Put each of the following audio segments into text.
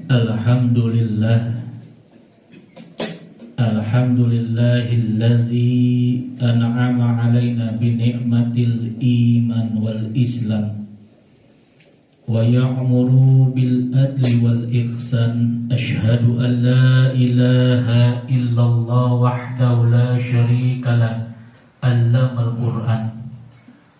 Alhamdulillah Alhamdulillahilladzi an'ama alaina bi ni'matil iman wal islam wa ya'muru bil adli wal ihsan. Asyhadu an la ilaha illallah wahdahu la syarika lah allamal qur'an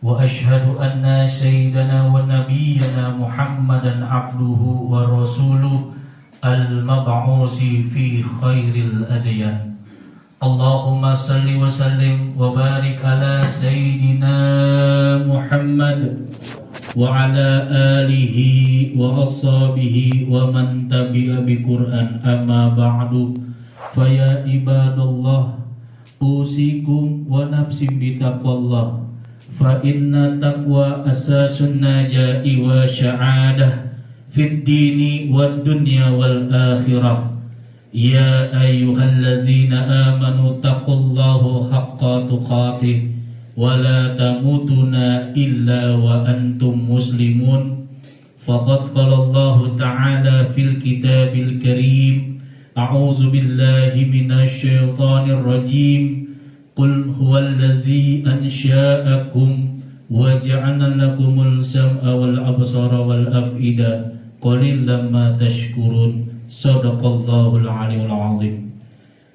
wa asyhadu anna sayyidana wa nabiyyana Muhammadan abduhu wa rasuluhu al-mab'usi fi khairil adyan. Allahumma salli wa sallim wa barik ala sayyidina Muhammad wa ala alihi wa ashabihi wa man tabi'a bi Qur'an. Amma ba'du, fa ya ibadallah, usikum wa nafsi bi taqwallah, fa inna taqwa asasun najati wa sya'adah fid dini wad dunya wal akhirah. Ya ayyuhallazina amanu taqullaha haqqa tuqatih wa la tamutunna illa wa antum muslimun. Faqad qala Allah ta'ala fil kitabil karim, a'udzu billahi minasy syaithanir rajim. Qul huwallazi ansha'akum wa ja'ala lakumul sam'a wal absara wal af'ida qalilan ma tashkurun. Shadaqallahul aliyul azim.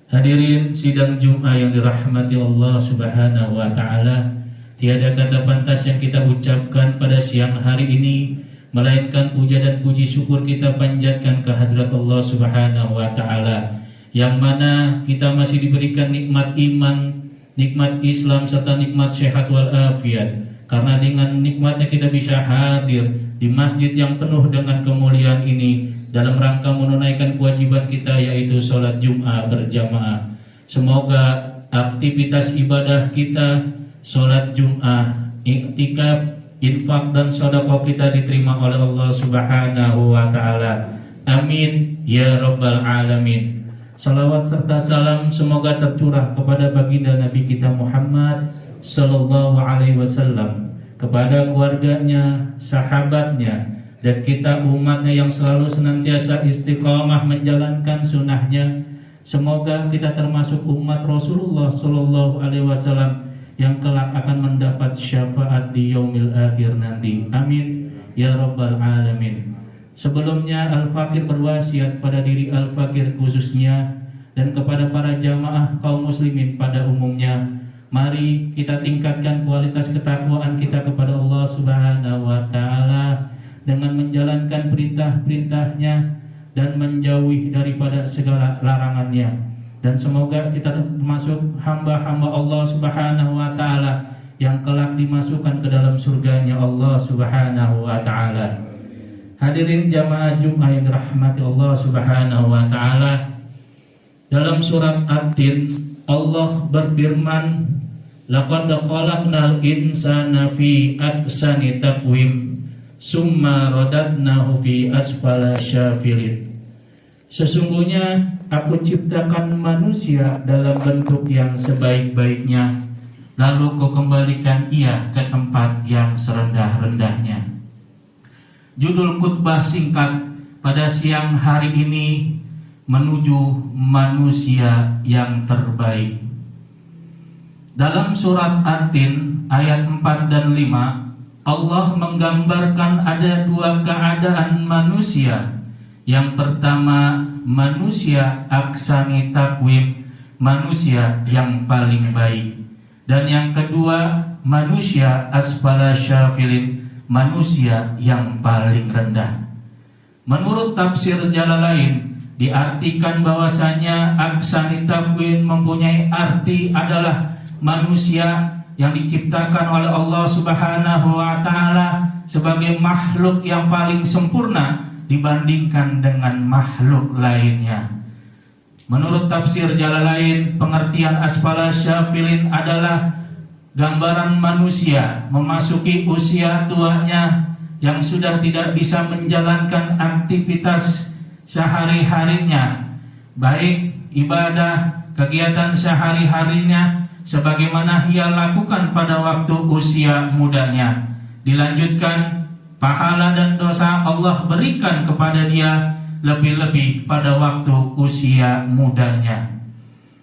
Hadirin sidang Jumat yang dirahmati Allah Subhanahu wa taala, tiada kata pantas yang kita ucapkan pada siang hari ini melainkan puja dan puji syukur kita panjatkan ke hadirat Allah Subhanahu wa taala, yang mana kita masih diberikan nikmat iman, nikmat Islam serta nikmat sehat wal afiat. Karena dengan nikmatnya kita bisa hadir di masjid yang penuh dengan kemuliaan ini dalam rangka menunaikan kewajiban kita, yaitu sholat Jum'ah berjamaah. Semoga aktivitas ibadah kita, sholat Jum'ah, iktikaf, infak dan sedekah kita diterima oleh Allah Subhanahu wa taala. Amin ya rabbal alamin. Salawat serta salam semoga tercurah kepada baginda Nabi kita Muhammad sallallahu alaihi wasallam, kepada keluarganya, sahabatnya, dan kita umatnya yang selalu senantiasa istiqamah menjalankan sunnahnya. Semoga kita termasuk umat Rasulullah sallallahu alaihi wasallam yang kelak akan mendapat syafaat di yaumil akhir nanti. Amin ya rabbal alamin. Sebelumnya Al-Fakir berwasiat pada diri Al-Fakir khususnya dan kepada para jamaah kaum muslimin pada umumnya, mari kita tingkatkan kualitas ketakwaan kita kepada Allah Subhanahu wa taala dengan menjalankan perintah-perintahnya dan menjauhi daripada segala larangannya. Dan semoga kita termasuk hamba-hamba Allah Subhanahu wa taala yang kelak dimasukkan ke dalam surganya Allah Subhanahu wa taala. Hadirin jamaah Jumat yang dirahmati Allah Subhanahu wa taala, dalam surat At-Tin Allah berfirman, laqad khalaqnal insana fi ahsani taqwim summa radadnahu fi asfala syafilin. Sesungguhnya aku ciptakan manusia dalam bentuk yang sebaik-baiknya, lalu ku kembalikan ia ke tempat yang serendah-rendahnya. Judul khutbah singkat pada siang hari ini, menuju manusia yang terbaik. Dalam surat At-Tin ayat 4 dan 5, Allah menggambarkan ada dua keadaan manusia. Yang pertama, manusia aksani takwim, manusia yang paling baik. Dan yang kedua, manusia asfala syafilin, manusia yang paling rendah. Menurut tafsir Jalalain, diartikan bahwasanya aksani takwim mempunyai arti adalah manusia yang diciptakan oleh Allah Subhanahu wa taala sebagai makhluk yang paling sempurna dibandingkan dengan makhluk lainnya. Menurut tafsir Jalalain, pengertian asfala syafilin adalah gambaran manusia memasuki usia tuanya yang sudah tidak bisa menjalankan aktivitas sehari-harinya, baik ibadah, kegiatan sehari-harinya sebagaimana ia lakukan pada waktu usia mudanya. Dilanjutkan, pahala dan dosa Allah berikan kepada dia lebih-lebih pada waktu usia mudanya.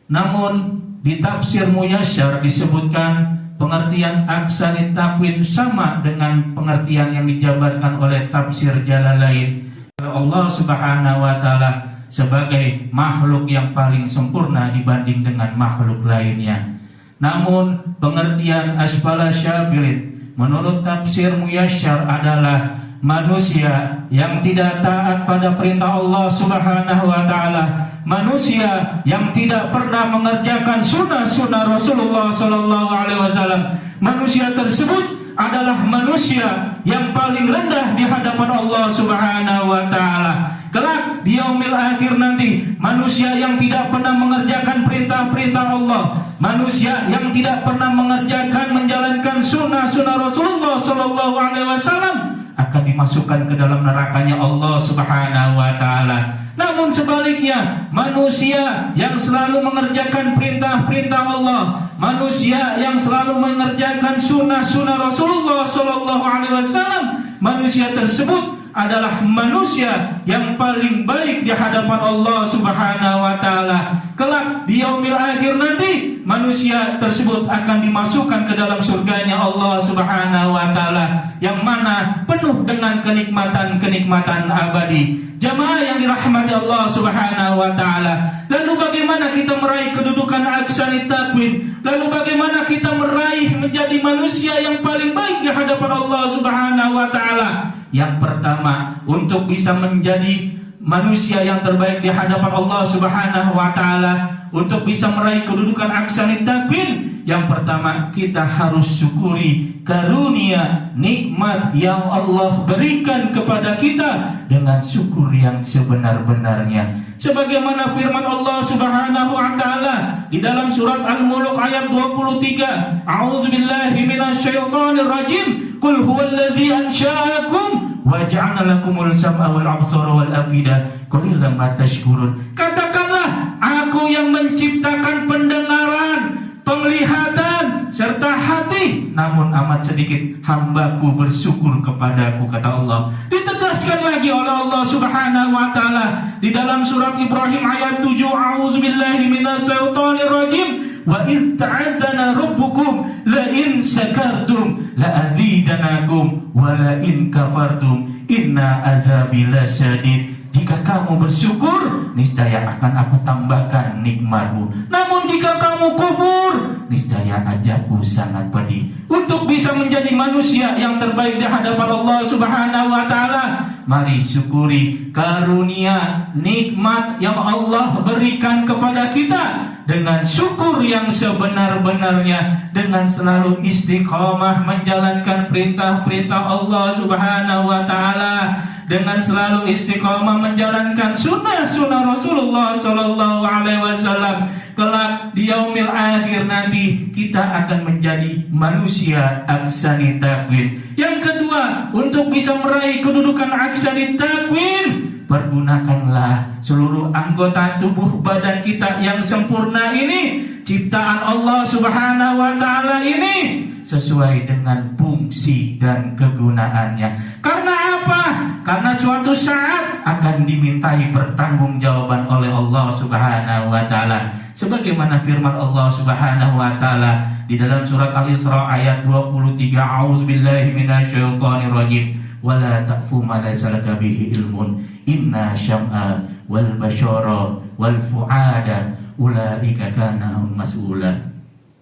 Namun di tafsir Muyassar disebutkan pengertian aksanit takwin sama dengan pengertian yang dijabarkan oleh tafsir Jalalain. Allah Subhanahu wa taala sebagai makhluk yang paling sempurna dibanding dengan makhluk lainnya. Namun pengertian asfala syafilin menurut tafsir Muyassar adalah manusia yang tidak taat pada perintah Allah Subhanahu wa taala, manusia yang tidak pernah mengerjakan sunnah-sunnah Rasulullah sallallahu alaihi wasallam. Manusia tersebut adalah manusia yang paling rendah di hadapan Allah Subhanahu wa taala. Kelak di yaumil akhir nanti, manusia yang tidak pernah mengerjakan perintah-perintah Allah, manusia yang tidak pernah menjalankan sunnah-sunnah Rasulullah sallallahu alaihi wasallam akan dimasukkan ke dalam nerakanya Allah Subhanahu wa taala. Namun sebaliknya, manusia yang selalu mengerjakan perintah-perintah Allah, manusia yang selalu mengerjakan sunnah-sunnah Rasulullah sallallahu alaihi wasallam, manusia tersebut adalah manusia yang paling baik di hadapan Allah Subhanahu wa taala. Kelak di yaumil akhir nanti, manusia tersebut akan dimasukkan ke dalam surganya Allah Subhanahu wa taala yang mana penuh dengan kenikmatan-kenikmatan abadi. Jamaah yang dirahmati Allah Subhanahu wa taala, lalu bagaimana kita meraih kedudukan aksanit takwin? Lalu bagaimana kita meraih menjadi manusia yang paling baik di hadapan Allah Subhanahu wa taala? Yang pertama, untuk bisa menjadi manusia yang terbaik di hadapan Allah Subhanahu wa taala, untuk bisa meraih kedudukan aksanit takwin, yang pertama kita harus syukuri karunia nikmat yang Allah berikan kepada kita dengan syukur yang sebenar-benarnya. Sebagaimana firman Allah Subhanahu wa taala di dalam surat Al-Mulk ayat 23, A'udzubillahi minasyaitonir rajim. Qul huwallazi ansha'akum wa ja'ala lakumul sam'a wal absara wal afida qalilan ma tashkurun. Katakanlah, aku yang menciptakan pendengaran, penglihatan serta hati, namun amat sedikit hambaku bersyukur kepadaku, kata Allah. Ditegaskan lagi oleh Allah Subhanahu wa taala di dalam surat Ibrahim ayat 7, A'udzubillahi minasyaitonir rajim. Wa idh ta'adzana rabbukum la in sakartum la azidanakum wa la in kafartum inna azabi lasyadid. Jika kamu bersyukur, niscaya akan aku tambahkan nikmatmu. Namun jika kamu kufur, niscaya azaabku sangat pedih. Untuk bisa menjadi manusia yang terbaik di hadapan Allah Subhanahu wa taala, mari syukuri karunia nikmat yang Allah berikan kepada kita dengan syukur yang sebenar-benarnya, dengan selalu istiqamah menjalankan perintah-perintah Allah Subhanahu wa taala, dengan selalu istiqamah menjalankan sunnah-sunnah Rasulullah sallallahu alaihi wasallam. Kelak di yaumil akhir nanti kita akan menjadi manusia aksanit takwin. Yang kedua, untuk bisa meraih kedudukan aksanit takwin, pergunakanlah seluruh anggota tubuh badan kita yang sempurna ini, ciptaan Allah Subhanahu wa taala ini, sesuai dengan fungsi dan kegunaannya. Karena apa? Karena suatu saat akan dimintai pertanggungjawaban oleh Allah Subhanahu wa taala. Sebagaimana firman Allah Subhanahu wa taala di dalam surat Al-Isra ayat 23, A'udzubillahi minasyaitonir rajim. Wala taqfu ma laysa laka bihi ilmun inna syam'a wal basyara wal fuada ulaika kana mas'ula.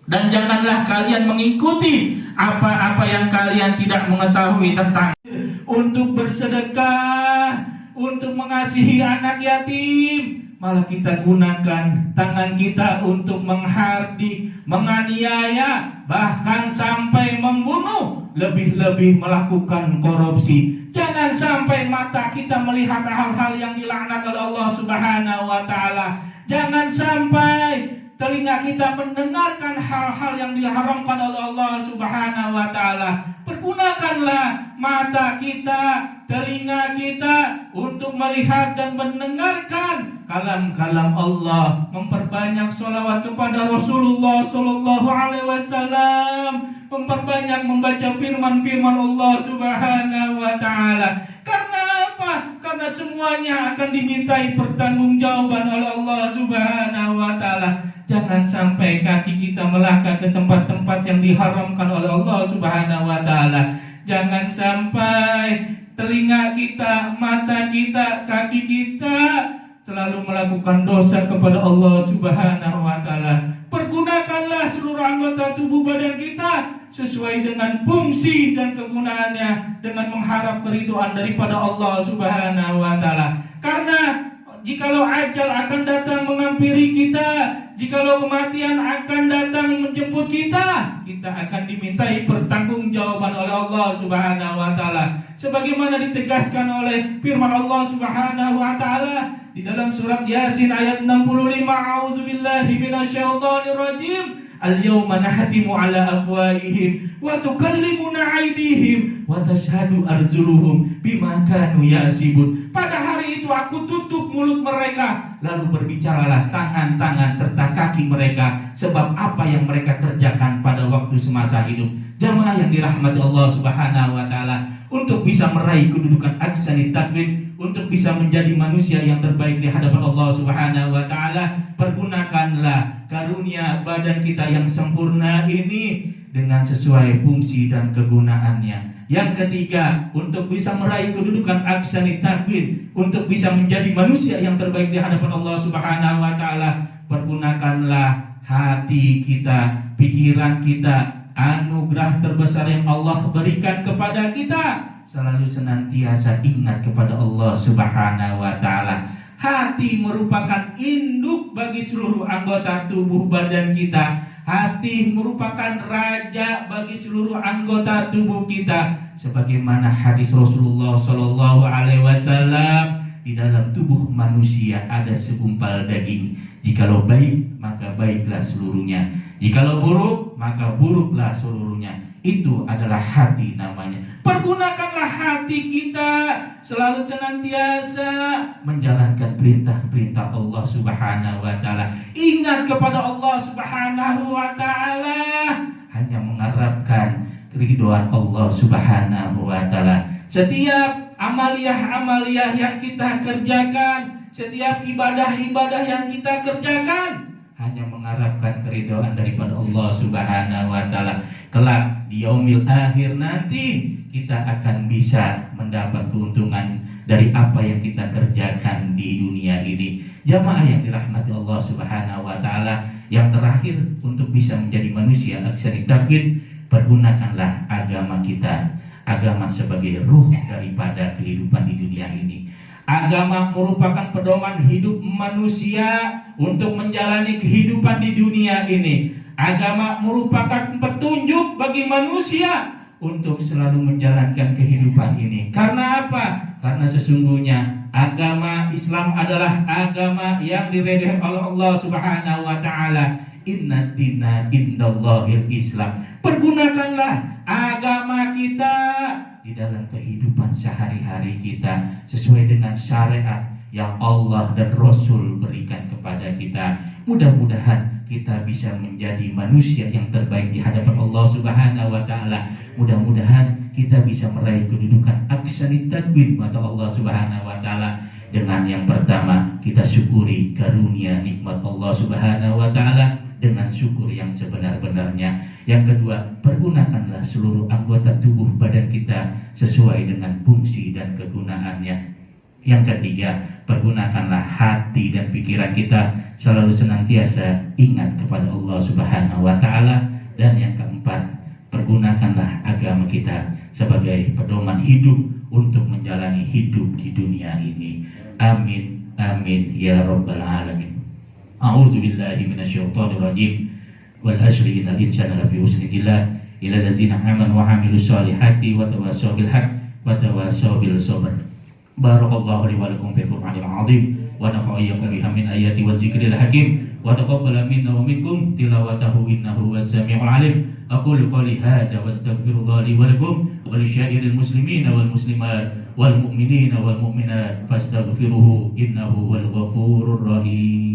Dan janganlah kalian mengikuti apa-apa yang kalian tidak mengetahui tentang. Untuk bersedekah, untuk mengasihi anak yatim, malah kita gunakan tangan kita untuk menghardik, menganiaya, bahkan sampai membunuh, lebih-lebih melakukan korupsi. Jangan sampai mata kita melihat hal-hal yang dilaknat oleh Allah Subhanahu wa taala. Jangan sampai telinga kita mendengarkan hal-hal yang diharamkan oleh Allah Subhanahu wa taala. Pergunakanlah mata kita, telinga kita untuk melihat dan mendengarkan kalam-kalam Allah, memperbanyak sholawat kepada Rasulullah sallallahu alaihi wasallam, memperbanyak membaca firman-firman Allah Subhanahu wa taala. Karena apa? karena semuanya akan dimintai pertanggungjawaban oleh Allah Subhanahu wa taala. Jangan sampai kaki kita melangkah ke tempat-tempat yang diharamkan oleh Allah Subhanahu wa taala. Jangan sampai telinga kita, mata kita, kaki kita selalu melakukan dosa kepada Allah Subhanahu wa taala. Pergunakanlah seluruh anggota tubuh badan kita sesuai dengan fungsi dan kegunaannya dengan mengharap keridhaan daripada Allah Subhanahu wa taala. Karena jikalau ajal akan datang menghampiri kita, jikalau kematian akan datang menjemput kita, kita akan dimintai pertanggungjawaban oleh Allah Subhanahu wa taala. Sebagaimana ditegaskan oleh firman Allah Subhanahu wa taala di dalam surat Yasin ayat 65, A'udzubillahi minasyaitonirrajim. Al-yawma nahtimu ala afwahihim wa tukallimuna aydihim wa tashhadu arjuluhum bima kanu ya'sibun. Pada hari itu aku tutup mulut mereka, lalu berbicaralah tangan-tangan serta kaki mereka sebab apa yang mereka kerjakan pada waktu semasa hidup. Jamaah yang dirahmati Allah Subhanahu wa taala, untuk bisa meraih kedudukan ahsanit taqwim, untuk bisa menjadi manusia yang terbaik di hadapan Allah Subhanahu wa taala, pergunakanlah karunia badan kita yang sempurna ini dengan sesuai fungsi dan kegunaannya. Yang ketiga, untuk bisa meraih kedudukan ahsanit taqwim, untuk bisa menjadi manusia yang terbaik di hadapan Allah Subhanahu wa taala, pergunakanlah hati kita, pikiran kita, anugerah terbesar yang Allah berikan kepada kita. Selalu senantiasa ingat kepada Allah Subhanahu wa taala. Hati merupakan induk bagi seluruh anggota tubuh badan kita. Hati merupakan raja bagi seluruh anggota tubuh kita. Sebagaimana hadis Rasulullah sallallahu alaihi wasallam, di dalam tubuh manusia ada segumpal daging. Jikalau baik, maka baiklah seluruhnya. Jikalau buruk, maka buruklah seluruhnya. Itu adalah hati namanya. Pergunakanlah hati kita selalu senantiasa menjalankan perintah-perintah Allah Subhanahu wa taala. Ingat kepada Allah Subhanahu wa taala, hanya mengharapkan keridhaan Allah Subhanahu wa taala. Setiap amaliyah-amaliyah yang kita kerjakan, setiap ibadah-ibadah yang kita kerjakan, hanya mengharapkan keridhaan daripada Allah Subhanahu wa taala. Kelak di yaumil akhir nanti kita akan bisa mendapat keuntungan dari apa yang kita kerjakan di dunia ini. Jamaah yang dirahmati Allah Subhanahu wa taala, yang terakhir, untuk bisa menjadi manusia ahsanit taqwim, pergunakanlah agama kita. Agama sebagai ruh daripada kehidupan di dunia ini. Agama merupakan pedoman hidup manusia untuk menjalani kehidupan di dunia ini. Agama merupakan petunjuk bagi manusia untuk selalu menjalankan kehidupan ini. Karena apa? Karena sesungguhnya agama Islam adalah agama yang diridhai oleh Allah Subhanahu wa taala. Inna dina indallahil Islam. Pergunakanlah agama kita di dalam kehidupan sehari-hari kita sesuai dengan syariat yang Allah dan Rasul berikan kepada kita. Mudah-mudahan kita bisa menjadi manusia yang terbaik di hadapan Allah Subhanahu wa taala. Mudah-mudahan kita bisa meraih kedudukan ahsanit taqwim mata Allah Subhanahu wa taala. Dengan yang pertama, kita syukuri karunia nikmat Allah Subhanahu wa taala dengan syukur yang sebenar-benarnya. Yang kedua, pergunakanlah seluruh anggota tubuh badan kita sesuai dengan fungsi dan kegunaannya. Yang ketiga, pergunakanlah hati dan pikiran kita selalu senantiasa ingat kepada Allah Subhanahu wa taala. Dan yang keempat, pergunakanlah agama kita sebagai pedoman hidup untuk menjalani hidup di dunia ini. Amin, amin ya rabbal alamin. A'udzu billahi minasyaitonir rajim. Wal asri innal insana lafi husnin illa allazina amanu wa 'amilus solihati wa tawassaw bil haqq wa tawassaw bil sabr. Barakallahu li wa lakum fil Qur'anil 'azim wa nafa'iyyakum bihi min ayati wa dzikril hakim wa taqabbala minna wa minkum tilawatahu innahu was-sami'ul 'alim. Aqulu qouli hadza wa astaghfirullah li wa lakum wa lisyairil muslimina wal muslimat wal mu'minina wal mu'minat fastaghfiruhu innahu wal ghafurur rahim.